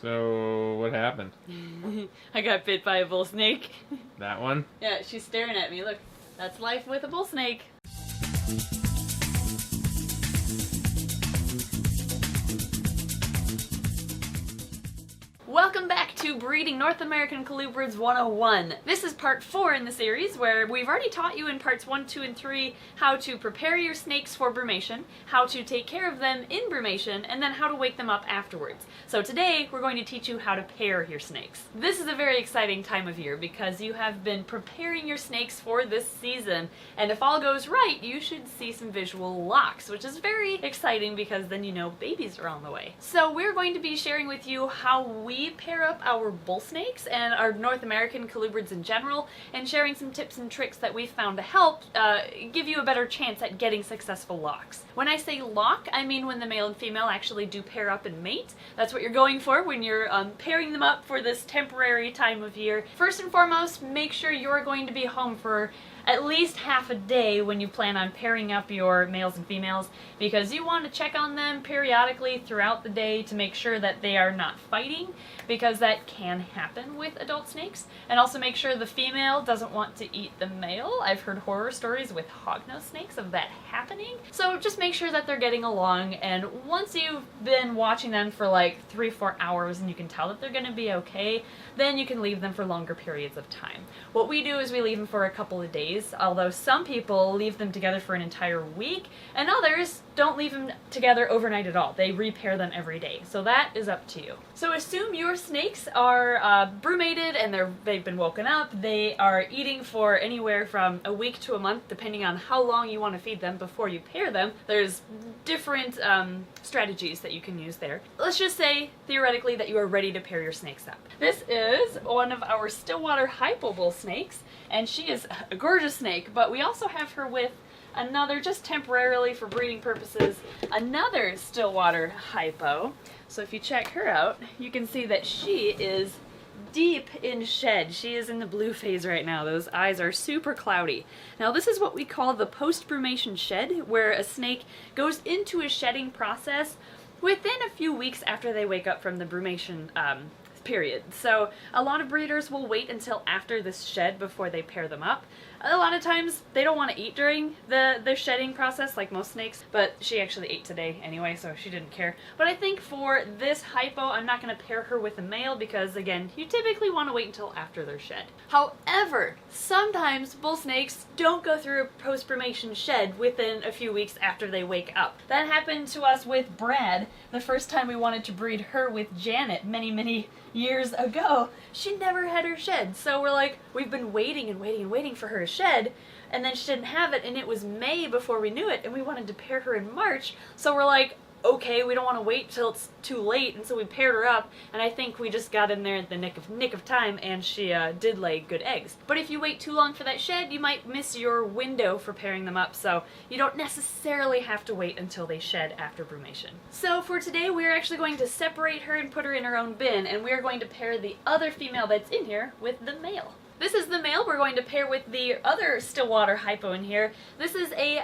So, what happened? I got bit by a bull snake. That one? Yeah, she's staring at me. Look, that's life with a bull snake. Welcome back to Breeding North American Colubrids 101. This is part 4 in the series, where we've already taught you in parts 1, 2, and 3 how to prepare your snakes for brumation, how to take care of them in brumation, and then how to wake them up afterwards. So today we're going to teach you how to pair your snakes. This is a very exciting time of year because you have been preparing your snakes for this season, and if all goes right, you should see some visual locks, which is very exciting because then you know babies are on the way. So we're going to be sharing with you how we pair up our bull snakes and our North American colubrids in general, and sharing some tips and tricks that we've found to help give you a better chance at getting successful locks. When I say lock, I mean when the male and female actually do pair up and mate. That's what you're going for when you're pairing them up for this temporary time of year. First and foremost, make sure you're going to be home for at least half a day when you plan on pairing up your males and females, because you want to check on them periodically throughout the day to make sure that they are not fighting, because that can happen with adult snakes. And also make sure the female doesn't want to eat the male. I've heard horror stories with hognose snakes of that happening. So just make sure that they're getting along, and once you've been watching them for like 3-4 hours and you can tell that they're going to be okay, then you can leave them for longer periods of time. What we do is we leave them for a couple of days, although some people leave them together for an entire week, and others don't leave them together overnight at all. They repair them every day, so that is up to you. So assume your snakes are brumated and they've been woken up. They are eating for anywhere from a week to a month, depending on how long you want to feed them before you pair them. There's different strategies that you can use there. Let's just say, theoretically, that you are ready to pair your snakes up. This is one of our Stillwater Hypo bull snakes, and she is a gorgeous snake, but we also have her with another, just temporarily for breeding purposes, another Stillwater Hypo. So if you check her out, you can see that she is deep in shed. She is in the blue phase right now. Those eyes are super cloudy. Now this is what we call the post-brumation shed, where a snake goes into a shedding process within a few weeks after they wake up from the brumation period. So a lot of breeders will wait until after this shed before they pair them up. A lot of times they don't want to eat during the shedding process, like most snakes, but she actually ate today anyway, so she didn't care. But I think for this hypo, I'm not going to pair her with a male because, again, you typically want to wait until after they're shed. However, sometimes bull snakes don't go through a post-brumation shed within a few weeks after they wake up. That happened to us with Brad the first time we wanted to breed her with Janet many years ago. She never had her shed, so we're like, we've been waiting and waiting and waiting for her to shed, and then she didn't have it, and it was May before we knew it, and we wanted to pair her in March, so we're like, okay, we don't want to wait till it's too late, and so we paired her up, and I think we just got in there at the nick of time, and she did lay good eggs. But if you wait too long for that shed, you might miss your window for pairing them up, so you don't necessarily have to wait until they shed after brumation. So for today, we're actually going to separate her and put her in her own bin, and we're going to pair the other female that's in here with the male. This is the male we're going to pair with the other Stillwater Hypo in here. This is a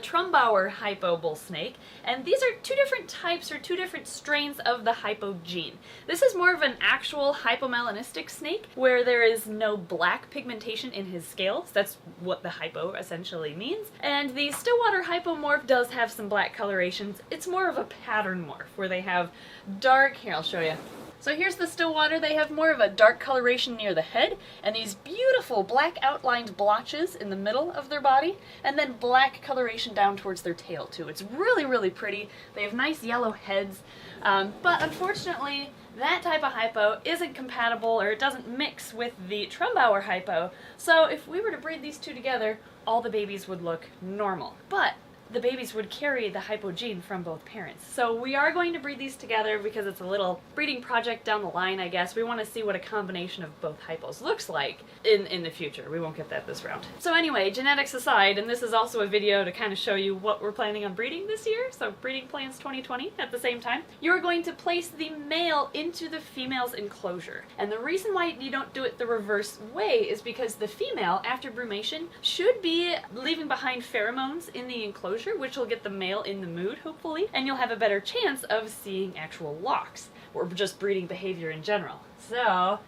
Trumbauer Hypo bull snake, and these are two different types or two different strains of the Hypo gene. This is more of an actual hypomelanistic snake where there is no black pigmentation in his scales. That's what the hypo essentially means. And the Stillwater Hypomorph does have some black colorations. It's more of a pattern morph where they have dark, here I'll show you. So here's the Stillwater. They have more of a dark coloration near the head, and these beautiful black outlined blotches in the middle of their body, and then black coloration down towards their tail too. It's really pretty. They have nice yellow heads, but unfortunately that type of hypo isn't compatible, or it doesn't mix with the Trumbauer hypo. So if we were to breed these two together, all the babies would look normal. But the babies would carry the hypo gene from both parents. So we are going to breed these together because it's a little breeding project down the line, I guess. We want to see what a combination of both hypos looks like in the future. We won't get that this round. So anyway, genetics aside, and this is also a video to kind of show you what we're planning on breeding this year, so breeding plans 2020 at the same time, you're going to place the male into the female's enclosure. And the reason why you don't do it the reverse way is because the female, after brumation, should be leaving behind pheromones in the enclosure, which will get the male in the mood, hopefully, and you'll have a better chance of seeing actual locks. or just breeding behavior in general. So,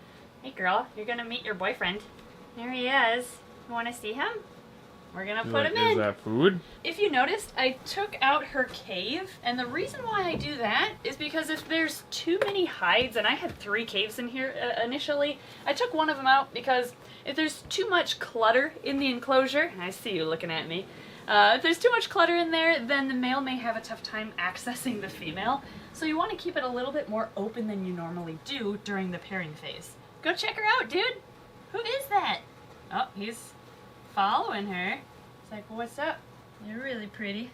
hey girl, you're gonna meet your boyfriend. There he is. You wanna see him? We're gonna put him in. Is that food? If you noticed, I took out her cave, and the reason why I do that is because if there's too many hides, and I had 3 caves in here initially, I took one of them out because if there's too much clutter in the enclosure, I see you looking at me, if there's too much clutter in there, then the male may have a tough time accessing the female, so you want to keep it a little bit more open than you normally do during the pairing phase. Go check her out, dude! Who is that? Oh, he's following her. It's like, what's up? You're really pretty.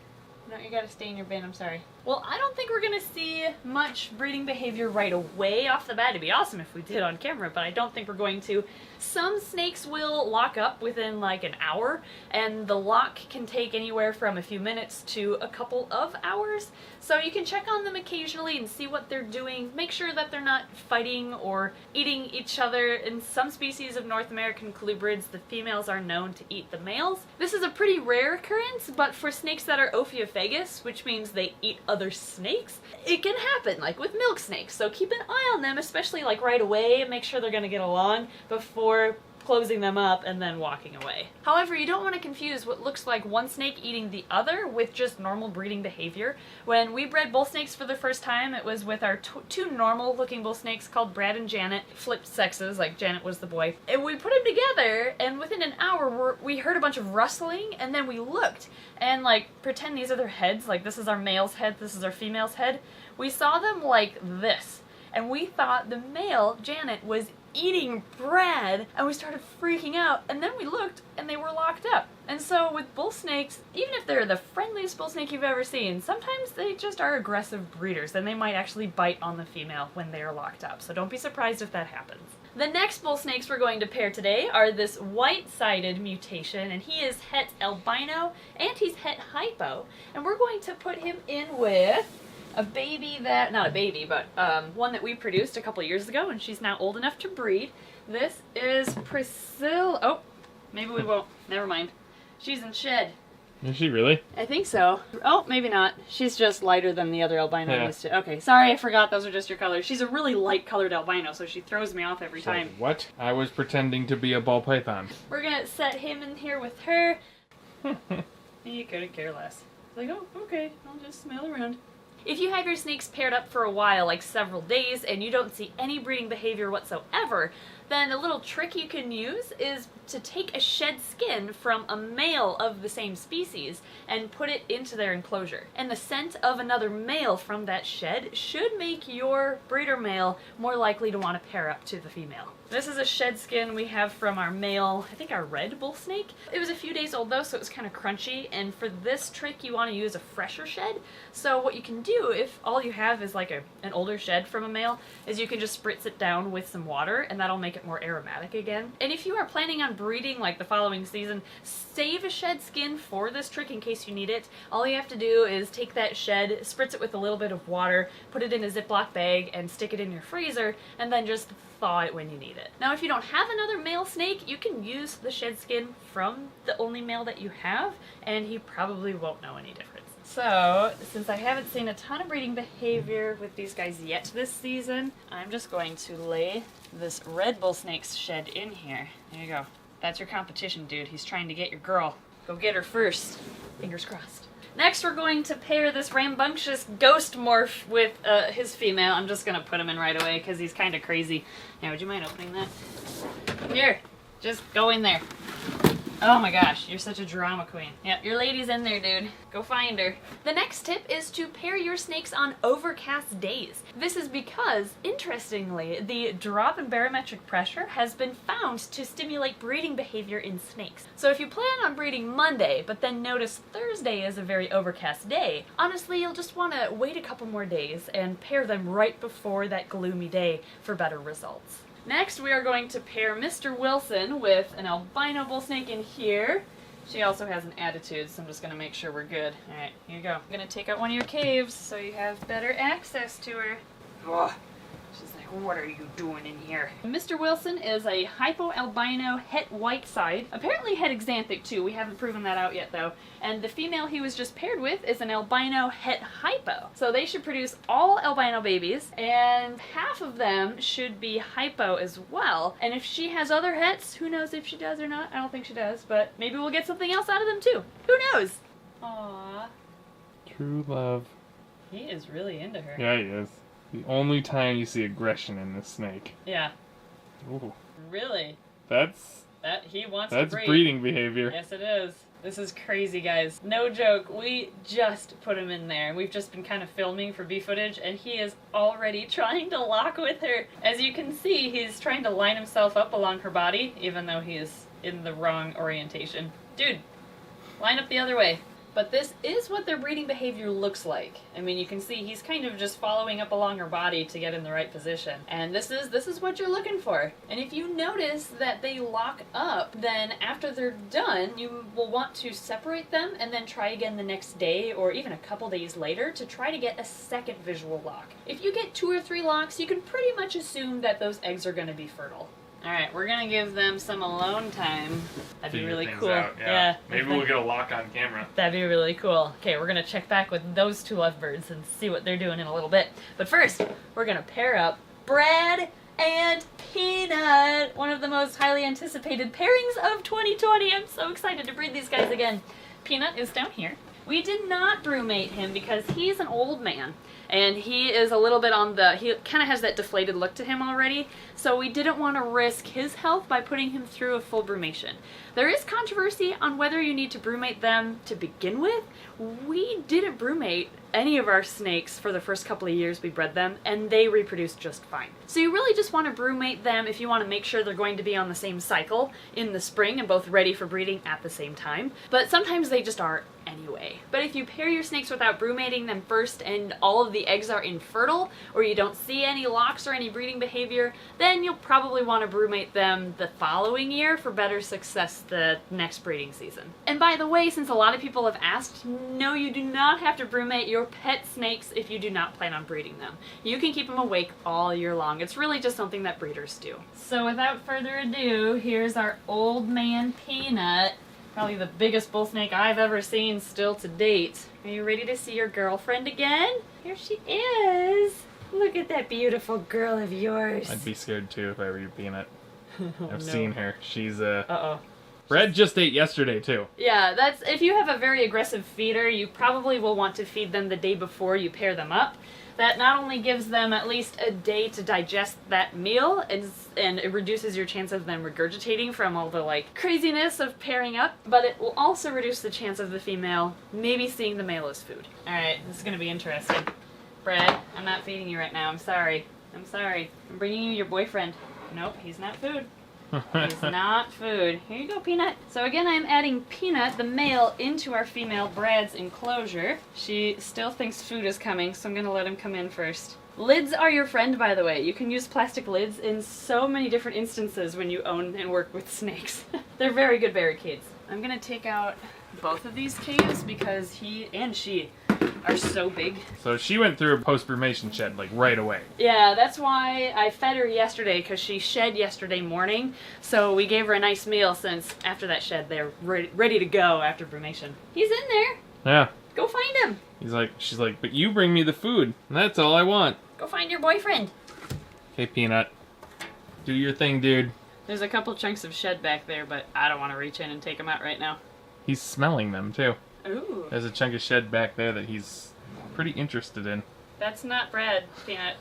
No, you gotta stay in your bin, I'm sorry. Well, I don't think we're gonna see much breeding behavior right away off the bat. It'd be awesome if we did on camera, but I don't think we're going to. Some snakes will lock up within like an hour, and the lock can take anywhere from a few minutes to a couple of hours. So you can check on them occasionally and see what they're doing. Make sure that they're not fighting or eating each other. In some species of North American colubrids, the females are known to eat the males. This is a pretty rare occurrence, but for snakes that are ophiophagous, which means they eat other snakes, it can happen, like with milk snakes. So keep an eye on them, especially like right away, and make sure they're gonna get along before closing them up and then walking away. However, you don't want to confuse what looks like one snake eating the other with just normal breeding behavior. When we bred bull snakes for the first time, it was with our 2 normal looking bull snakes called Brad and Janet, flipped sexes, like Janet was the boy. And we put them together, and within an hour we heard a bunch of rustling, and then we looked, and like, pretend these are their heads, like this is our male's head, this is our female's head. We saw them like this, and we thought the male, Janet, was eating Brad, and we started freaking out, and then we looked and they were locked up. And so with bull snakes, even if they're the friendliest bull snake you've ever seen, sometimes they just are aggressive breeders, and they might actually bite on the female when they are locked up, so don't be surprised if that happens. The next bull snakes we're going to pair today are this white-sided mutation, and he is het albino and he's het hypo, and we're going to put him in with a baby that, not a baby, but one that we produced a couple years ago, and she's now old enough to breed. This is Priscilla. Oh, maybe we won't. Never mind. She's in shed. Is she really? I think so. Oh, maybe not. She's just lighter than the other albino I used to. Okay, sorry, I forgot those are just your colors. She's a really light colored albino, so she throws me off every time. What? I was pretending to be a ball python. We're gonna set him in here with her. He couldn't care less. It's like, oh, okay, I'll just smell around. If you have your snakes paired up for a while, like several days, and you don't see any breeding behavior whatsoever, then a little trick you can use is to take a shed skin from a male of the same species and put it into their enclosure. And the scent of another male from that shed should make your breeder male more likely to want to pair up to the female. This is a shed skin we have from our male, I think our red bull snake. It was a few days old though, so it was kind of crunchy, and for this trick you want to use a fresher shed. So what you can do, if all you have is like an older shed from a male, is you can just spritz it down with some water, and that'll make it more aromatic again. And if you are planning on breeding like the following season, save a shed skin for this trick in case you need it. All you have to do is take that shed, spritz it with a little bit of water, put it in a Ziploc bag, and stick it in your freezer, and then just thaw it when you need it. Now if you don't have another male snake, you can use the shed skin from the only male that you have, and he probably won't know any difference. So, since I haven't seen a ton of breeding behavior with these guys yet this season, I'm just going to lay this red bull snake's shed in here. There you go. That's your competition, dude. He's trying to get your girl. Go get her first. Fingers crossed. Next, we're going to pair this rambunctious ghost morph with his female. I'm just going to put him in right away because he's kind of crazy. Now, would you mind opening that? Here, just go in there. Oh my gosh, you're such a drama queen. Yeah, your lady's in there, dude. Go find her. The next tip is to pair your snakes on overcast days. This is because, interestingly, the drop in barometric pressure has been found to stimulate breeding behavior in snakes. So if you plan on breeding Monday, but then notice Thursday is a very overcast day, honestly, you'll just want to wait a couple more days and pair them right before that gloomy day for better results. Next, we are going to pair Mr. Wilson with an albino bull snake in here. She also has an attitude, so I'm just going to make sure we're good. Alright, here you go. I'm going to take out one of your caves so you have better access to her. Oh, she's like, what are you doing in here? Mr. Wilson is a hypo albino het white side. Apparently het xanthic too. We haven't proven that out yet though. And the female he was just paired with is an albino het hypo. So they should produce all albino babies, and half of them should be hypo as well. And if she has other hets, who knows if she does or not? I don't think she does, but maybe we'll get something else out of them too. Who knows? Aww. True love. He is really into her. Yeah, he is. The only time you see aggression in this snake. Yeah. Ooh. Really? He wants to That's breed. breeding behavior. Yes, it is. This is crazy, guys. No joke. We just put him in there. We've just been kind of filming for bee footage, and he is already trying to lock with her. As you can see, he's trying to line himself up along her body, even though he is in the wrong orientation. Dude, line up the other way. But this is what their breeding behavior looks like. I mean, you can see he's kind of just following up along her body to get in the right position. And this is what you're looking for. And if you notice that they lock up, then after they're done, you will want to separate them and then try again the next day or even a couple days later to try to get a second visual lock. If you get 2 or 3 locks, you can pretty much assume that those eggs are going to be fertile. Alright, we're gonna give them some alone time. That'd be really cool. Yeah. Maybe we'll get a lock on camera. That'd be really cool. Okay, we're gonna check back with those 2 lovebirds and see what they're doing in a little bit. But first, we're gonna pair up Brad and Peanut, one of the most highly anticipated pairings of 2020. I'm so excited to breed these guys again. Peanut is down here. We did not brewmate him because he's an old man. And he is a little bit he kind of has that deflated look to him already, so we didn't want to risk his health by putting him through a full brumation. There is controversy on whether you need to brumate them to begin with. We didn't brumate any of our snakes for the first couple of years we bred them, and they reproduced just fine. So you really just want to brumate them if you want to make sure they're going to be on the same cycle in the spring and both ready for breeding at the same time. But sometimes they just aren't anyway. But if you pair your snakes without brumating them first and all of the eggs are infertile, or you don't see any locks or any breeding behavior, then you'll probably want to brumate them the following year for better success the next breeding season. And by the way, since a lot of people have asked, no, you do not have to brumate your pet snakes if you do not plan on breeding them. You can keep them awake all year long. It's really just something that breeders do. So without further ado, here's our old man Peanut. Probably the biggest bull snake I've ever seen still to date. Are you ready to see your girlfriend again? Here she is. Look at that beautiful girl of yours. I'd be scared too if I were your Peanut. I've no. seen her. She's Uh-oh. Brad just ate yesterday too. Yeah, that's if you have a very aggressive feeder, you probably will want to feed them the day before you pair them up. That not only gives them at least a day to digest that meal, and it reduces your chance of them regurgitating from all the craziness of pairing up, but it will also reduce the chance of the female maybe seeing the male as food. Alright, this is going to be interesting. Brad, I'm not feeding you right now. I'm sorry. I'm sorry. I'm bringing you your boyfriend. Nope, he's not food. He's not food. Here you go, Peanut. So again, I'm adding Peanut, the male, into our female Brad's enclosure. She still thinks food is coming, so I'm going to let him come in first. Lids are your friend, by the way. You can use plastic lids in so many different instances when you own and work with snakes. They're very good barricades. I'm going to take out both of these cages because he and she are so big. So she went through a post-brumation shed right away. Yeah, that's why I fed her yesterday, because she shed yesterday morning. So we gave her a nice meal since after that shed they're ready to go after brumation. He's in there. Yeah. Go find him. She's like, but you bring me the food, and that's all I want. Go find your boyfriend. Okay, Peanut. Do your thing, dude. There's a couple chunks of shed back there, but I don't want to reach in and take them out right now. He's smelling them, too. Ooh. There's a chunk of shed back there that he's pretty interested in. That's not Brad, Peanut.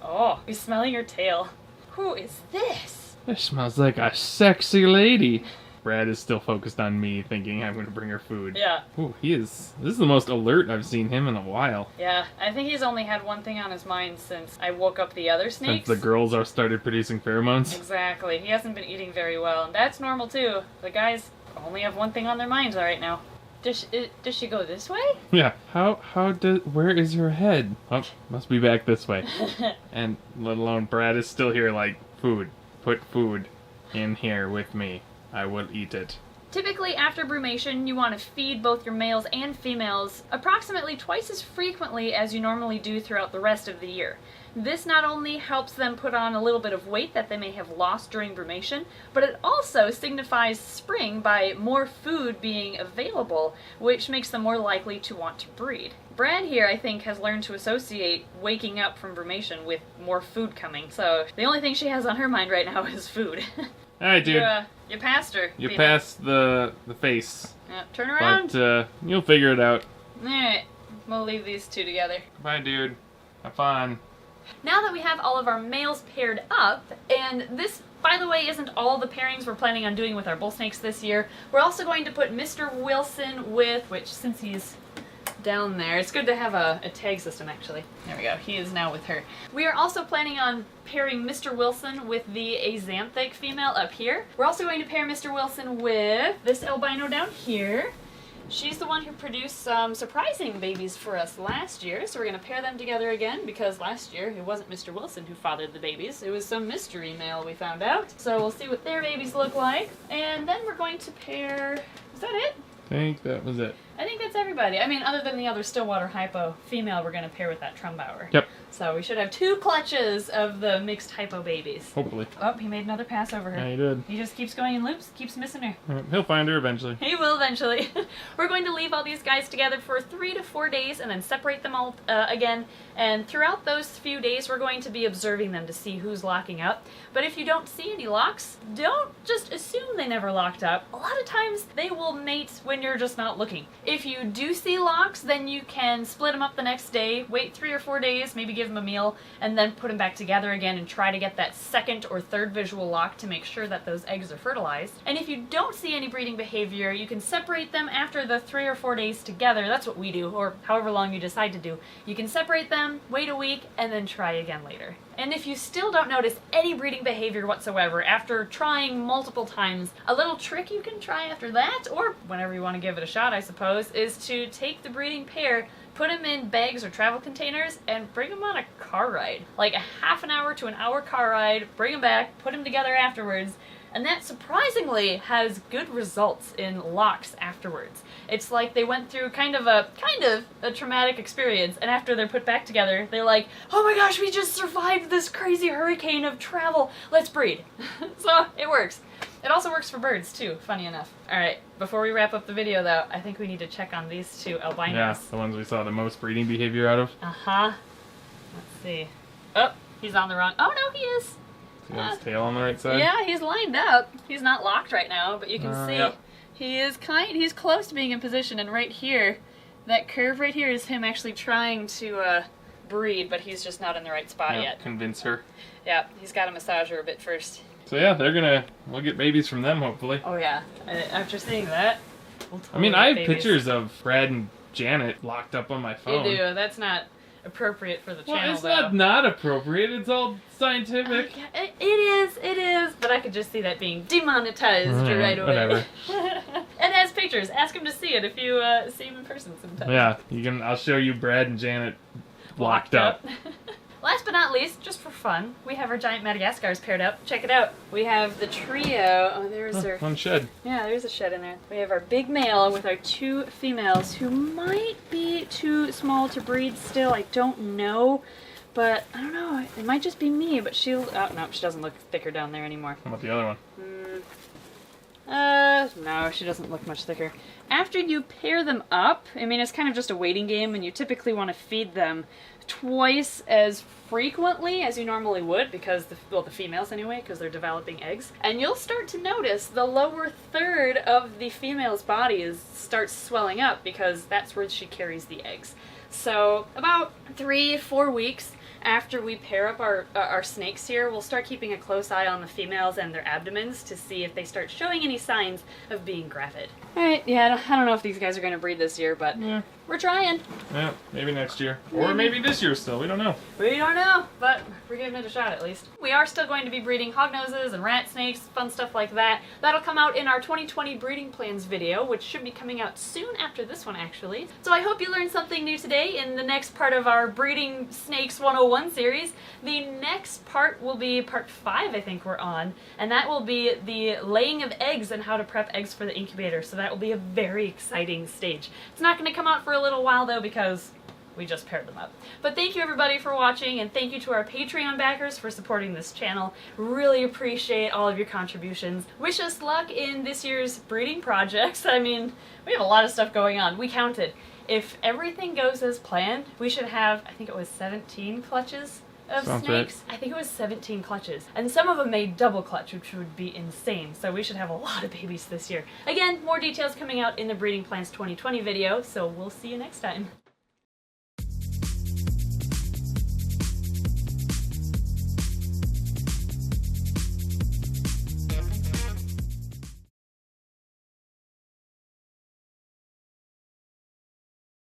Oh, he's smelling your tail. Who is this? This smells like a sexy lady. Brad is still focused on me, thinking I'm going to bring her food. Yeah. Ooh, this is the most alert I've seen him in a while. Yeah, I think he's only had one thing on his mind since I woke up the other snakes. Since the girls are started producing pheromones? Exactly. He hasn't been eating very well, and that's normal too. The guys only have one thing on their minds right now. Does she go this way? Yeah. Where is your head? Oh, must be back this way. And let alone Brad is still here food. Put food in here with me. I will eat it. Typically, after brumation, you want to feed both your males and females approximately twice as frequently as you normally do throughout the rest of the year. This not only helps them put on a little bit of weight that they may have lost during brumation, but it also signifies spring by more food being available, which makes them more likely to want to breed. Brad here, I think, has learned to associate waking up from brumation with more food coming, so the only thing she has on her mind right now is food. Alright, dude. You passed her. You passed the face. Turn around. But you'll figure it out. Alright, we'll leave these two together. Bye, dude. Have fun. Now that we have all of our males paired up, and this, by the way, isn't all the pairings we're planning on doing with our bull snakes this year, we're also going to put Mr. Wilson with, which since he's down there, it's good to have a tag system actually. There we go, he is now with her. We are also planning on pairing Mr. Wilson with the axanthic female up here. We're also going to pair Mr. Wilson with this albino down here. She's the one who produced some surprising babies for us last year, so we're going to pair them together again because last year it wasn't Mr. Wilson who fathered the babies, it was some mystery male we found out. So we'll see what their babies look like, and then we're going to pair... Is that it? I think that was it. I think that's everybody. I mean, other than the other Stillwater Hypo female, we're going to pair with that Trumbauer. Yep. So we should have 2 clutches of the mixed Hypo babies. Hopefully. Oh, he made another pass over her. Yeah, he did. He just keeps going in loops, keeps missing her. He'll find her eventually. He will eventually. We're going to leave all these guys together for 3 to 4 days and then separate them all again. And throughout those few days, we're going to be observing them to see who's locking up. But if you don't see any locks, don't just assume they never locked up. A lot of times they will mate when you're just not looking. If you do see locks, then you can split them up the next day, wait 3 or 4 days, maybe give them a meal, and then put them back together again and try to get that second or third visual lock to make sure that those eggs are fertilized. And if you don't see any breeding behavior, you can separate them after the 3 or 4 days together. That's what we do, or however long you decide to do. You can separate them, wait a week, and then try again later. And if you still don't notice any breeding behavior whatsoever after trying multiple times, a little trick you can try after that, or whenever you want to give it a shot, I suppose, is to take the breeding pair, put them in bags or travel containers, and bring them on a car ride. Like a half an hour to an hour car ride, bring them back, put them together afterwards, and that surprisingly has good results in locks afterwards. It's like they went through kind of a traumatic experience, and after they're put back together, they're like, oh my gosh, we just survived this crazy hurricane of travel, let's breed. So it works. It also works for birds too, funny enough. Alright, before we wrap up the video though, I think we need to check on these 2 albinos. Yeah, the ones we saw the most breeding behavior out of. Uh-huh. Let's see. Oh, he's on the wrong... Oh no, he is! See his tail on the right side? Yeah, he's lined up. He's not locked right now, but you can see yep. he's close to being in position, and right here, that curve right here is him actually trying to breed, but he's just not in the right spot yet. Convince her. Yeah, he's got to massage her a bit first. So yeah, we'll get babies from them hopefully. Oh yeah, after seeing that, we'll totally I mean, I have babies. pictures of Brad and Janet locked up on my phone. You do, that's not appropriate for the channel, it's though. not appropriate, it's all scientific. It is, but I could just see that being demonetized right away. Whatever. And has pictures. Ask him to see it if you see him in person sometime. Yeah, I'll show you Brad and Janet locked up. Last but not least, just for fun, we have our giant Madagascars paired up. Check it out. We have the trio. Oh, there's our... One shed. Yeah, there's a shed in there. We have our big male with our 2 females who might be too small to breed still. I don't know. But, I don't know. It might just be me, but she'll... Oh, no, she doesn't look thicker down there anymore. How about the other one? No, she doesn't look much thicker. After you pair them up, I mean, it's kind of just a waiting game, and you typically want to feed them twice as frequently as you normally would, because the females anyway, because they're developing eggs. And you'll start to notice the lower third of the female's body starts swelling up, because that's where she carries the eggs. So about 3-4 weeks after we pair up our snakes here, we'll start keeping a close eye on the females and their abdomens to see if they start showing any signs of being gravid. Alright, yeah, I don't know if these guys are going to breed this year, but we're trying. Yeah, maybe next year. Or maybe this year still, we don't know. We don't know, but we're giving it a shot at least. We are still going to be breeding hognoses and rat snakes, fun stuff like that. That'll come out in our 2020 breeding plans video, which should be coming out soon after this one actually. So I hope you learned something new today in the next part of our Breeding Snakes 101 series. The next part will be part 5 I think we're on, and that will be the laying of eggs and how to prep eggs for the incubator, so that will be a very exciting stage. It's not going to come out for a little while though because we just paired them up. But thank you everybody for watching, and thank you to our Patreon backers for supporting this channel. Really appreciate all of your contributions. Wish us luck in this year's breeding projects. I mean, we have a lot of stuff going on. We counted. If everything goes as planned, we should have, I think it was 17 clutches of snakes. Right. I think it was 17 clutches. And some of them made double clutch, which would be insane. So we should have a lot of babies this year. Again, more details coming out in the Breeding Plans 2020 video, so we'll see you next time.